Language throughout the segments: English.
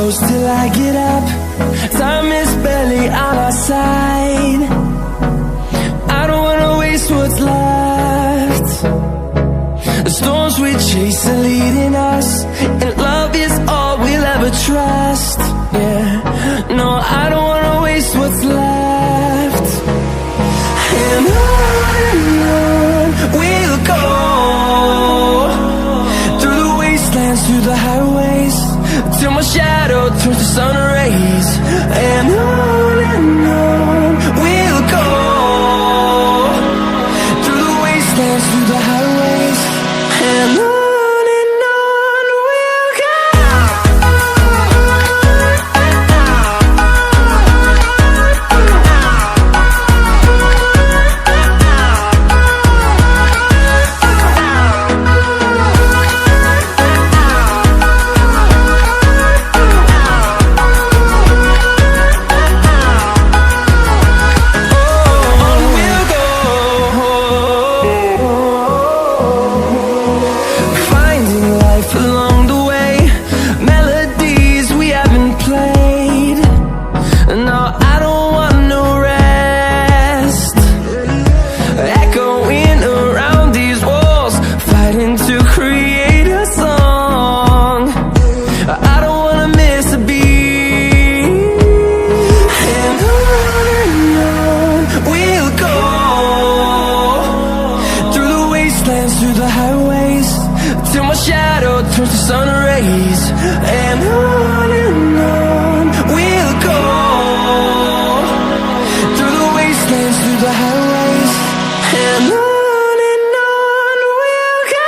close till I get up. Time is barely on our side. I don't wanna waste what's left. The storms we chase are leading us, and love is all we'll ever trust. Yeah, no, I don't wanna waste what's left. And on we'll go, through the wastelands, through the highways, till my shadow turns to sun rays. And on we'll go, through the wastelands, through the highways, and on we'll go. Through the highways, till my shadow turns to sun rays. And on we'll go, through the wastelands, through the highways, and on we'll go.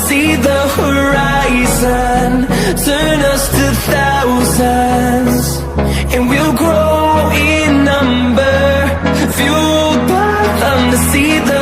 See the horizon, turn us to thousands, and we'll grow in number, fueled by them to see the